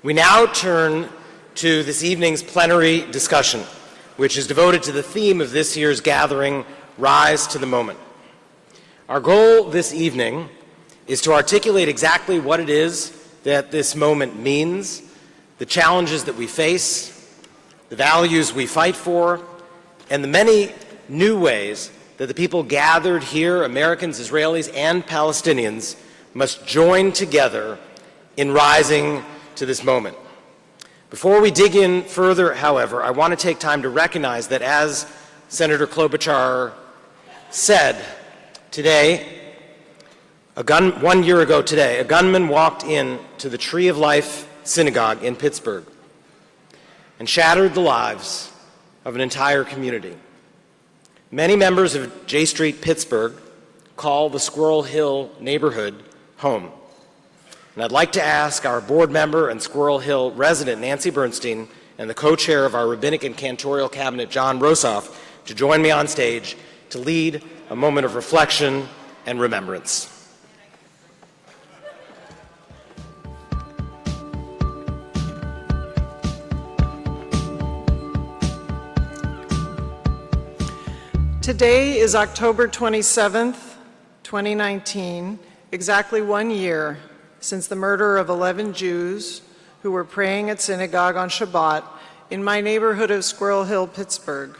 We now turn to this evening's plenary discussion, which is devoted to the theme of this year's gathering, Rise to the Moment. Our goal this evening is to articulate exactly what it is that this moment means, the challenges that we face, the values we fight for, and the many new ways that the people gathered here, Americans, Israelis, and Palestinians, must join together in rising to this moment. Before we dig in further, however, I want to take time to recognize that, as Senator Klobuchar said today, 1 year ago today, a gunman walked into the Tree of Life synagogue in Pittsburgh and shattered the lives of an entire community. Many members of J Street, Pittsburgh, call the Squirrel Hill neighborhood home. And I'd like to ask our board member and Squirrel Hill resident, Nancy Bernstein, and the co-chair of our Rabbinic and Cantorial Cabinet, John Rosoff, to join me on stage to lead a moment of reflection and remembrance. Today is October 27th, 2019, exactly 1 year since the murder of 11 Jews who were praying at synagogue on Shabbat in my neighborhood of Squirrel Hill, Pittsburgh.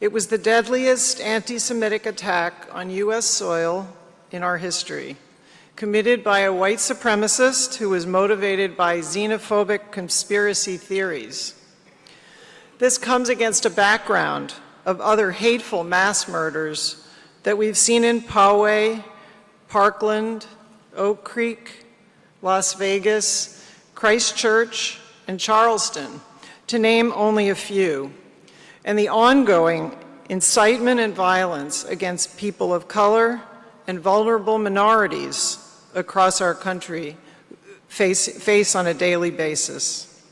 It was the deadliest anti-Semitic attack on U.S. soil in our history, committed by a white supremacist who was motivated by xenophobic conspiracy theories. This comes against a background of other hateful mass murders that we've seen in Poway, Parkland, Oak Creek, Las Vegas, Christchurch, and Charleston, to name only a few, and the ongoing incitement and violence against people of color and vulnerable minorities across our country face on a daily basis.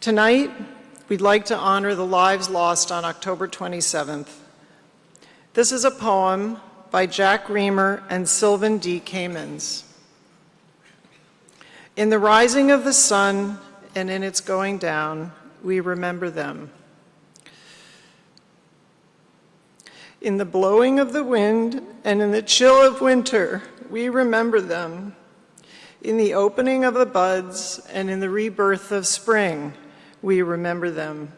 Tonight, we'd like to honor the lives lost on October 27th. This is a poem by Jack Reamer and Sylvan D. Kamens. In the rising of the sun and in its going down, we remember them. In the blowing of the wind and in the chill of winter, we remember them. In the opening of the buds and in the rebirth of spring, we remember them.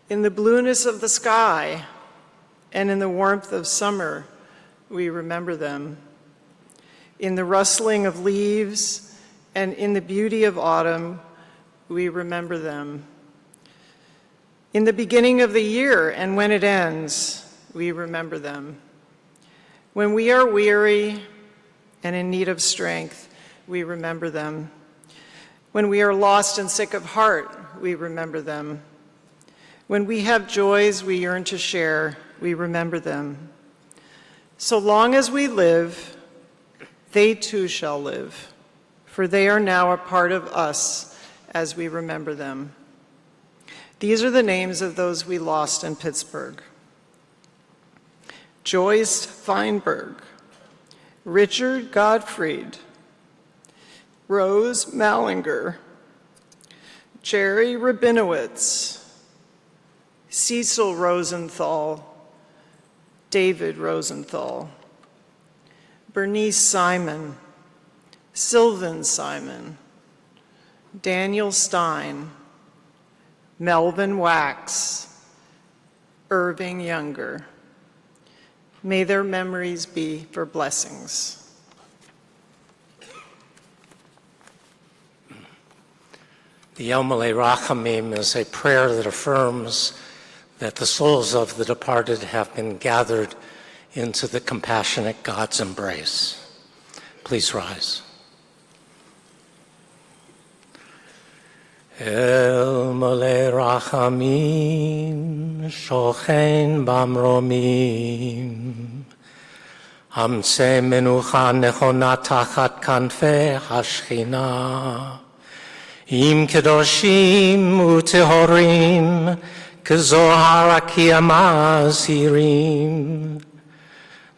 In the blueness of the sky and in the warmth of summer, we remember them. In the rustling of leaves and in the beauty of autumn, we remember them. In the beginning of the year and when it ends, we remember them. When we are weary and in need of strength, we remember them. When we are lost and sick of heart, we remember them. When we have joys we yearn to share, we remember them. So long as we live, they too shall live, for they are now a part of us as we remember them. These are the names of those we lost in Pittsburgh. Joyce Feinberg, Richard Gottfried, Rose Mallinger, Jerry Rabinowitz, Cecil Rosenthal, David Rosenthal, Bernice Simon, Sylvan Simon, Daniel Stein, Melvin Wax, Irving Younger. May their memories be for blessings. The Yom Rachamim is a prayer that affirms that the souls of the departed have been gathered into the compassionate God's embrace. Please rise. El Mole Rachamim, Shochen Bamromim, Hamse Menucha Nechona Tachat Kanfe Hashchina, Im Kedoshim Utehorim, Kezohar Akiyama Zirim,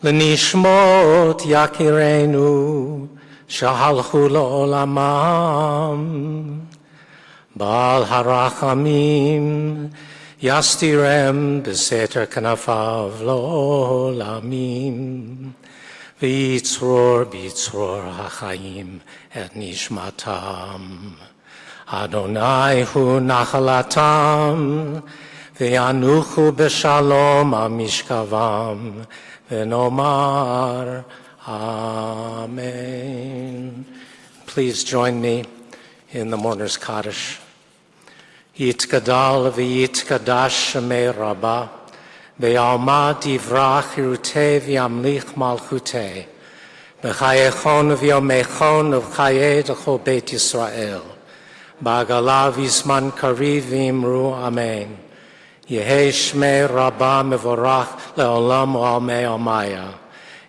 Lenishmot Yakirenu, Shahalchu L'Olamam, Baal harachamim, yastirem beseter kanafav lolamim, v'yitzror b'yitzror hachayim et nishmatam. Adonai hu nachalatam, v'yanuchu b'shalom amishkavam, v'nomar Amen. Please join me in the mourner's Kaddish. Yitkadal v'yitkadash shemei Rabbah, ve'alma divrach hirutei v'yamlich malchutei, v'chayechon v'yomechon v'chayei d'chol Beit Yisrael, ba'agala v'yizman kariv v'imru Amen. Yehei shmei Rabbah mevorach le'olam u'almei almaya.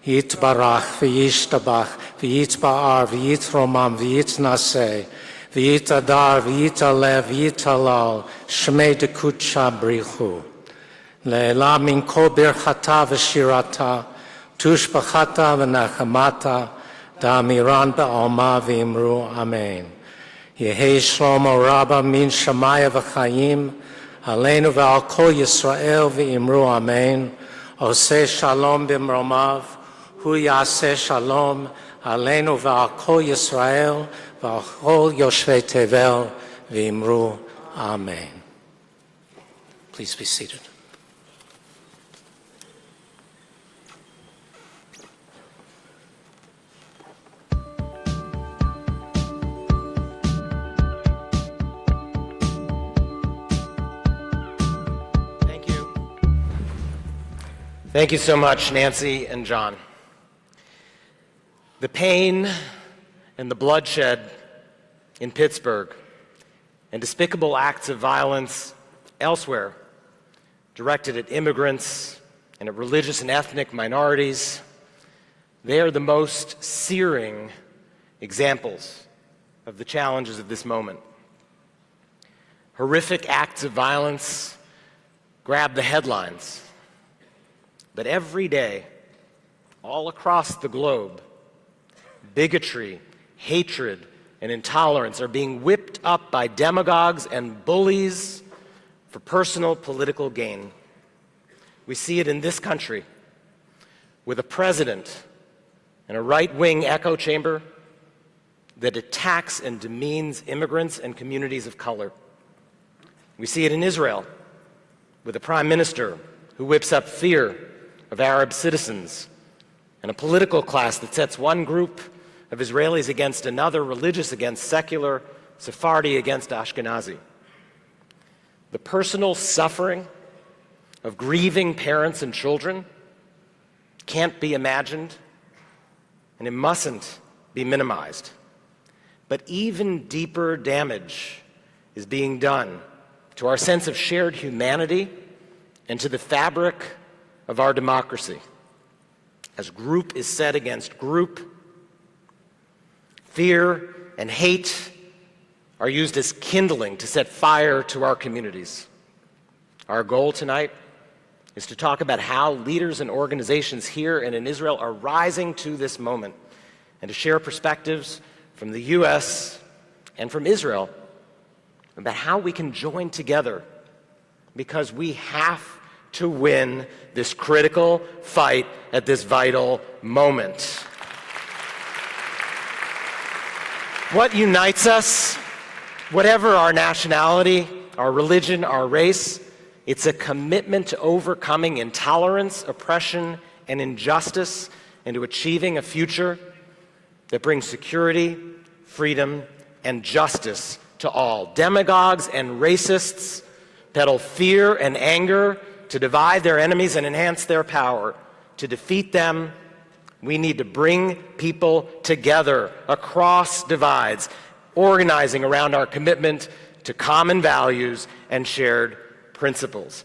Yitbarach v'yishtabach v'yitba'ar v'yitromam v'yitnaseh v'yitadar v'yitalev v'yitalal shmei dekutsha brichu le'ela min kol birchata v'shirata tushbachata v'nachamata da'amiran ba'alma v'imru Amen. Yehei shlomo rabba min shamaya v'chayim aleinu v'al kol Yisrael v'imru Amen. Oseh shalom b'mromav Hu yaseh shalom aleinu v'al kol Yisrael v'al kol yoshvei tevel v'imru Amen. Please be seated. Thank you. Thank you so much, Nancy and John. The pain and the bloodshed in Pittsburgh and despicable acts of violence elsewhere directed at immigrants and at religious and ethnic minorities, they are the most searing examples of the challenges of this moment. Horrific acts of violence grab the headlines, but every day, all across the globe, bigotry, hatred, and intolerance are being whipped up by demagogues and bullies for personal political gain. We see it in this country with a president and a right-wing echo chamber that attacks and demeans immigrants and communities of color. We see it in Israel with a prime minister who whips up fear of Arab citizens and a political class that sets one group of Israelis against another, religious against secular, Sephardi against Ashkenazi. The personal suffering of grieving parents and children can't be imagined, and it mustn't be minimized. But even deeper damage is being done to our sense of shared humanity and to the fabric of our democracy. As group is set against group, fear and hate are used as kindling to set fire to our communities. Our goal tonight is to talk about how leaders and organizations here and in Israel are rising to this moment and to share perspectives from the U.S. and from Israel about how we can join together, because we have to win this critical fight at this vital moment. What unites us, whatever our nationality, our religion, our race, it's a commitment to overcoming intolerance, oppression, and injustice, and to achieving a future that brings security, freedom, and justice to all. Demagogues and racists peddle fear and anger to divide their enemies and enhance their power. To defeat them, we need to bring people together across divides, organizing around our commitment to common values and shared principles.